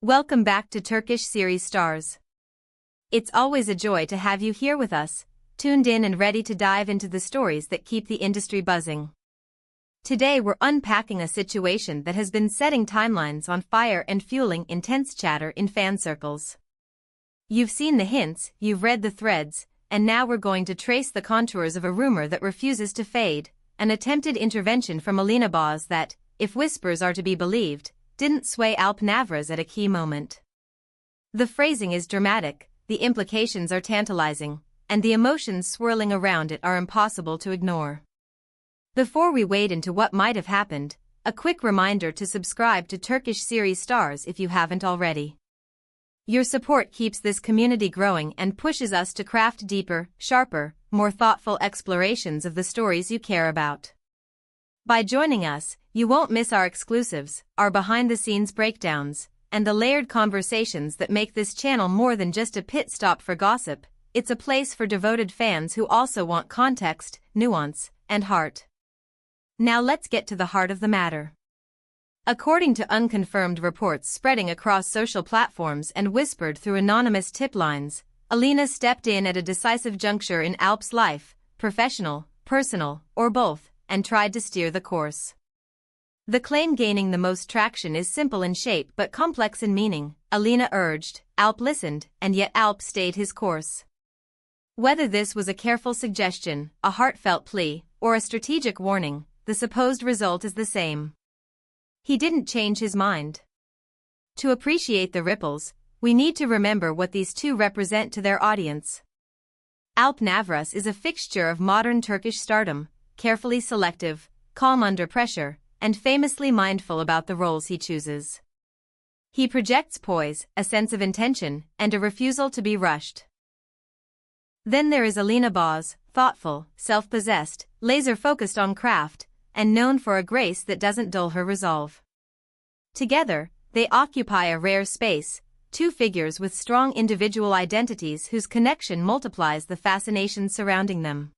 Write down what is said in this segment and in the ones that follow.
Welcome back to Turkish series stars. It's always a joy to have you here with us, tuned in and ready to dive into the stories that keep the industry buzzing. Today we're unpacking a situation that has been setting timelines on fire and fueling intense chatter in fan circles. You've seen the hints, you've read the threads, and now we're going to trace the contours of a rumor that refuses to fade, an attempted intervention from Alina that, if whispers are to be believed, didn't sway Navruz at a key moment. The phrasing is dramatic, the implications are tantalizing, and the emotions swirling around it are impossible to ignore. Before we wade into what might have happened, a quick reminder to subscribe to Turkish series stars if you haven't already. Your support keeps this community growing and pushes us to craft deeper, sharper, more thoughtful explorations of the stories you care about. By joining us, you won't miss our exclusives, our behind-the-scenes breakdowns, and the layered conversations that make this channel more than just a pit stop for gossip. It's a place for devoted fans who also want context, nuance, and heart. Now let's get to the heart of the matter. According to unconfirmed reports spreading across social platforms and whispered through anonymous tip lines, Alina stepped in at a decisive juncture in Alp's life, professional, personal, or both, and tried to steer the course. The claim gaining the most traction is simple in shape but complex in meaning. Alina urged, Alp listened, and yet Alp stayed his course. Whether this was a careful suggestion, a heartfelt plea, or a strategic warning, the supposed result is the same. He didn't change his mind. To appreciate the ripples, we need to remember what these two represent to their audience. Navruz is a fixture of modern Turkish stardom, carefully selective, calm under pressure, and famously mindful about the roles he chooses. He projects poise, a sense of intention, and a refusal to be rushed. Then there is Alina, thoughtful, self-possessed, laser-focused on craft, and known for a grace that doesn't dull her resolve. Together, they occupy a rare space, two figures with strong individual identities whose connection multiplies the fascination surrounding them.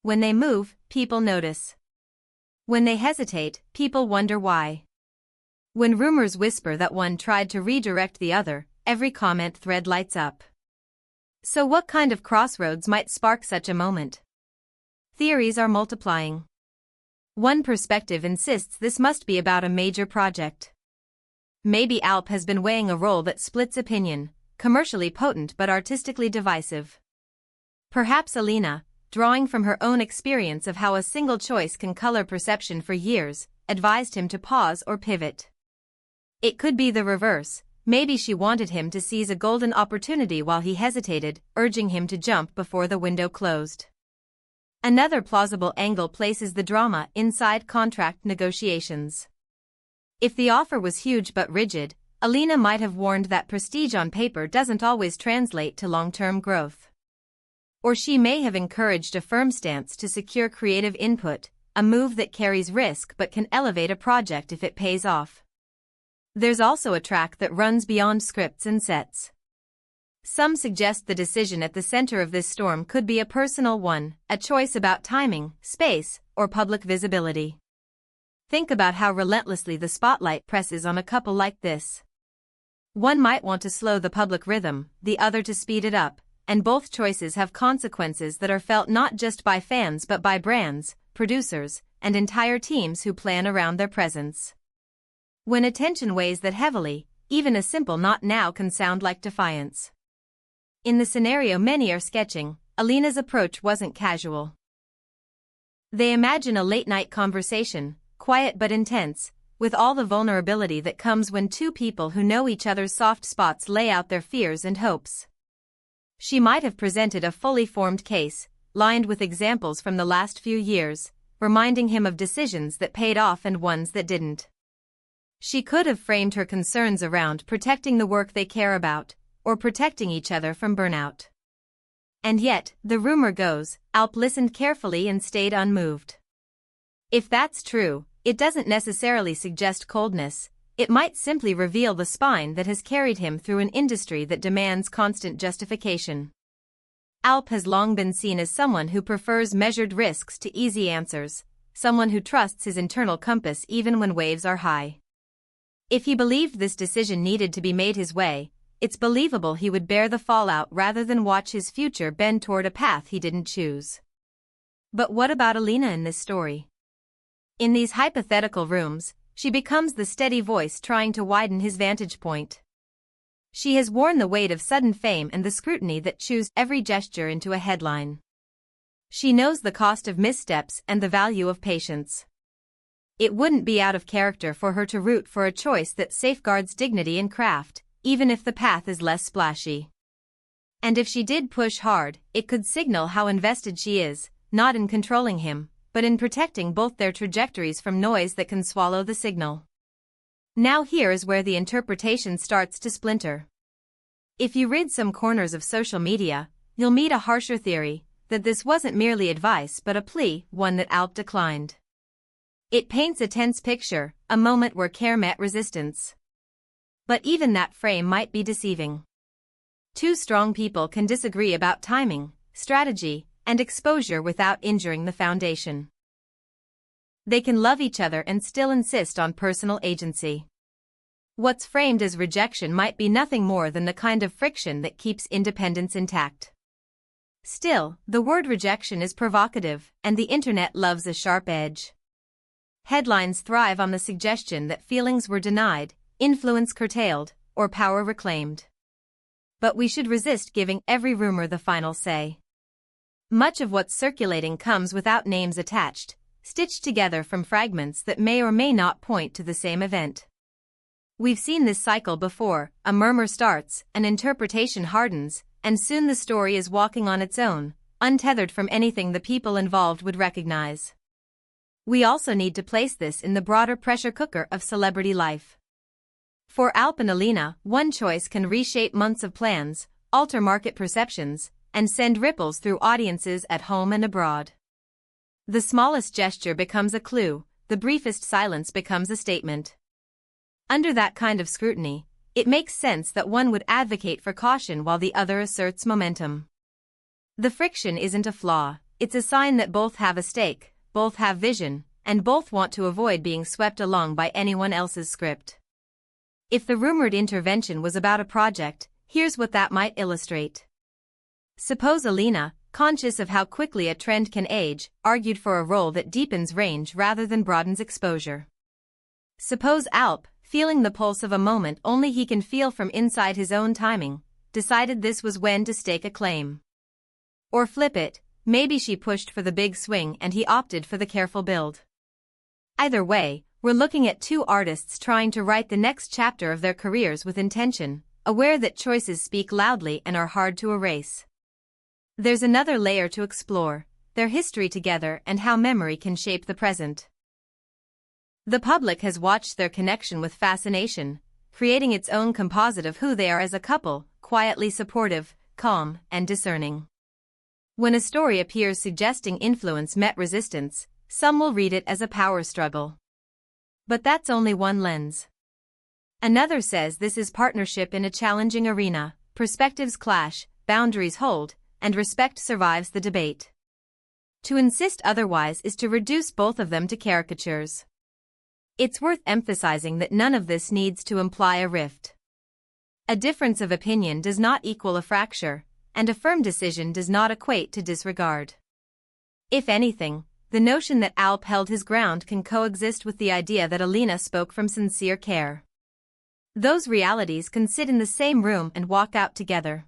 When they move, people notice. When they hesitate, people wonder why. When rumors whisper that one tried to redirect the other, every comment thread lights up. So what kind of crossroads might spark such a moment? Theories are multiplying. One perspective insists this must be about a major project. Maybe Alp has been weighing a role that splits opinion, commercially potent but artistically divisive. Perhaps Alina, drawing from her own experience of how a single choice can color perception for years, advised him to pause or pivot. It could be the reverse. Maybe she wanted him to seize a golden opportunity while he hesitated, urging him to jump before the window closed. Another plausible angle places the drama inside contract negotiations. If the offer was huge but rigid, Alina might have warned that prestige on paper doesn't always translate to long-term growth. Or she may have encouraged a firm stance to secure creative input, a move that carries risk but can elevate a project if it pays off. There's also a track that runs beyond scripts and sets. Some suggest the decision at the center of this storm could be a personal one, a choice about timing, space, or public visibility. Think about how relentlessly the spotlight presses on a couple like this. One might want to slow the public rhythm, the other to speed it up, and both choices have consequences that are felt not just by fans but by brands, producers, and entire teams who plan around their presence. When attention weighs that heavily, even a simple "not now" can sound like defiance. In the scenario many are sketching, Alina's approach wasn't casual. They imagine a late-night conversation, quiet but intense, with all the vulnerability that comes when two people who know each other's soft spots lay out their fears and hopes. She might have presented a fully formed case, lined with examples from the last few years, reminding him of decisions that paid off and ones that didn't. She could have framed her concerns around protecting the work they care about, or protecting each other from burnout. And yet, the rumor goes, Alp listened carefully and stayed unmoved. If that's true, it doesn't necessarily suggest coldness. It might simply reveal the spine that has carried him through an industry that demands constant justification. Alp has long been seen as someone who prefers measured risks to easy answers, someone who trusts his internal compass even when waves are high. If he believed this decision needed to be made his way, it's believable he would bear the fallout rather than watch his future bend toward a path he didn't choose. But what about Alina in this story? In these hypothetical rooms, she becomes the steady voice trying to widen his vantage point. She has worn the weight of sudden fame and the scrutiny that chews every gesture into a headline. She knows the cost of missteps and the value of patience. It wouldn't be out of character for her to root for a choice that safeguards dignity and craft, even if the path is less splashy. And if she did push hard, it could signal how invested she is, not in controlling him, but in protecting both their trajectories from noise that can swallow the signal. Now here is where the interpretation starts to splinter. If you read some corners of social media, you'll meet a harsher theory, that this wasn't merely advice but a plea, one that Alp declined. It paints a tense picture, a moment where care met resistance. But even that frame might be deceiving. Two strong people can disagree about timing, strategy, and exposure without injuring the foundation. They can love each other and still insist on personal agency. What's framed as rejection might be nothing more than the kind of friction that keeps independence intact. Still, the word rejection is provocative, and the internet loves a sharp edge. Headlines thrive on the suggestion that feelings were denied, influence curtailed, or power reclaimed. But we should resist giving every rumor the final say. Much of what's circulating comes without names attached, stitched together from fragments that may or may not point to the same event. We've seen this cycle before. A murmur starts, an interpretation hardens, and soon the story is walking on its own, untethered from anything the people involved would recognize. We also need to place this in the broader pressure cooker of celebrity life. For Alp and Alina, one choice can reshape months of plans, alter market perceptions, and send ripples through audiences at home and abroad. The smallest gesture becomes a clue, the briefest silence becomes a statement. Under that kind of scrutiny, it makes sense that one would advocate for caution while the other asserts momentum. The friction isn't a flaw, it's a sign that both have a stake, both have vision, and both want to avoid being swept along by anyone else's script. If the rumored intervention was about a project, here's what that might illustrate. Suppose Alina, conscious of how quickly a trend can age, argued for a role that deepens range rather than broadens exposure. Suppose Alp, feeling the pulse of a moment only he can feel from inside his own timing, decided this was when to stake a claim. Or flip it, maybe she pushed for the big swing and he opted for the careful build. Either way, we're looking at two artists trying to write the next chapter of their careers with intention, aware that choices speak loudly and are hard to erase. There's another layer to explore, their history together and how memory can shape the present. The public has watched their connection with fascination, creating its own composite of who they are as a couple, quietly supportive, calm, and discerning. When a story appears suggesting influence met resistance, some will read it as a power struggle. But that's only one lens. Another says this is partnership in a challenging arena, perspectives clash, boundaries hold, and respect survives the debate. To insist otherwise is to reduce both of them to caricatures. It's worth emphasizing that none of this needs to imply a rift. A difference of opinion does not equal a fracture, and a firm decision does not equate to disregard. If anything, the notion that Alp held his ground can coexist with the idea that Alina spoke from sincere care. Those realities can sit in the same room and walk out together.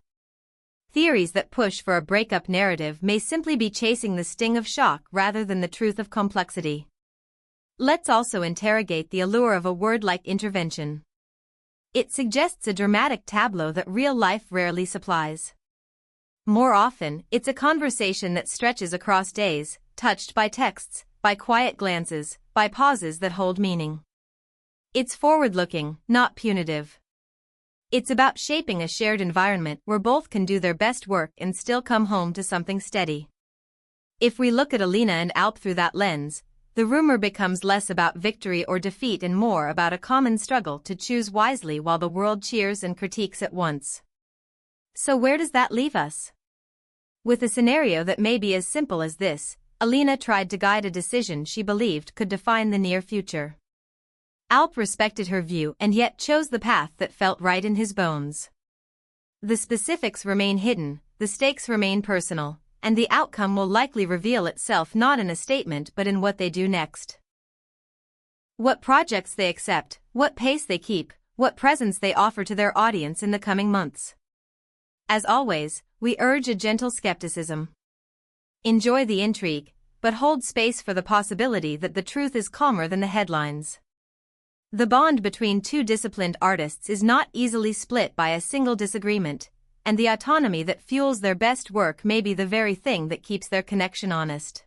Theories that push for a breakup narrative may simply be chasing the sting of shock rather than the truth of complexity. Let's also interrogate the allure of a word like intervention. It suggests a dramatic tableau that real life rarely supplies. More often, it's a conversation that stretches across days, touched by texts, by quiet glances, by pauses that hold meaning. It's forward-looking, not punitive. It's about shaping a shared environment where both can do their best work and still come home to something steady. If we look at Alina and Alp through that lens, the rumor becomes less about victory or defeat and more about a common struggle to choose wisely while the world cheers and critiques at once. So where does that leave us? With a scenario that may be as simple as this, Alina tried to guide a decision she believed could define the near future. Alp respected her view and yet chose the path that felt right in his bones. The specifics remain hidden, the stakes remain personal, and the outcome will likely reveal itself not in a statement but in what they do next. What projects they accept, what pace they keep, what presence they offer to their audience in the coming months. As always, we urge a gentle skepticism. Enjoy the intrigue, but hold space for the possibility that the truth is calmer than the headlines. The bond between two disciplined artists is not easily split by a single disagreement, and the autonomy that fuels their best work may be the very thing that keeps their connection honest.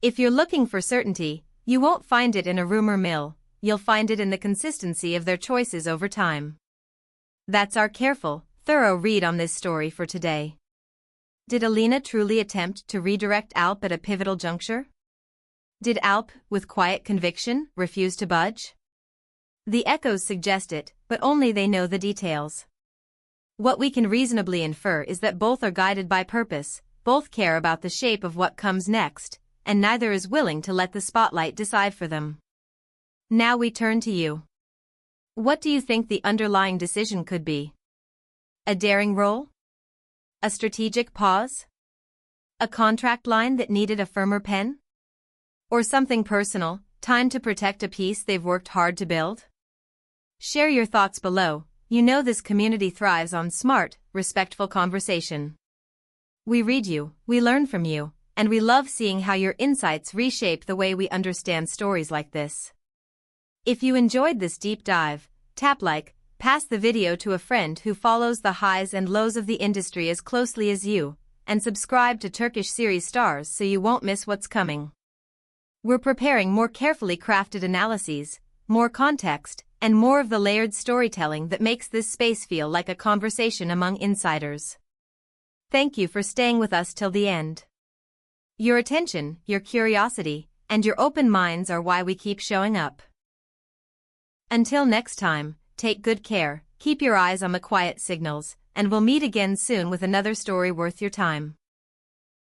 If you're looking for certainty, you won't find it in a rumor mill, you'll find it in the consistency of their choices over time. That's our careful, thorough read on this story for today. Did Alina truly attempt to redirect Alp at a pivotal juncture? Did Alp, with quiet conviction, refuse to budge? The echoes suggest it, but only they know the details. What we can reasonably infer is that both are guided by purpose, both care about the shape of what comes next, and neither is willing to let the spotlight decide for them. Now we turn to you. What do you think the underlying decision could be? A daring role? A strategic pause? A contract line that needed a firmer pen? Or something personal, time to protect a piece they've worked hard to build? Share your thoughts below. You know this community thrives on smart, respectful conversation. We read you, we learn from you, and we love seeing how your insights reshape the way we understand stories like this. If you enjoyed this deep dive, tap like, pass the video to a friend who follows the highs and lows of the industry as closely as you, and subscribe to Turkish series stars so you won't miss what's coming. We're preparing more carefully crafted analyses, more context, and more of the layered storytelling that makes this space feel like a conversation among insiders. Thank you for staying with us till the end. Your attention, your curiosity, and your open minds are why we keep showing up. Until next time, take good care, keep your eyes on the quiet signals, and we'll meet again soon with another story worth your time.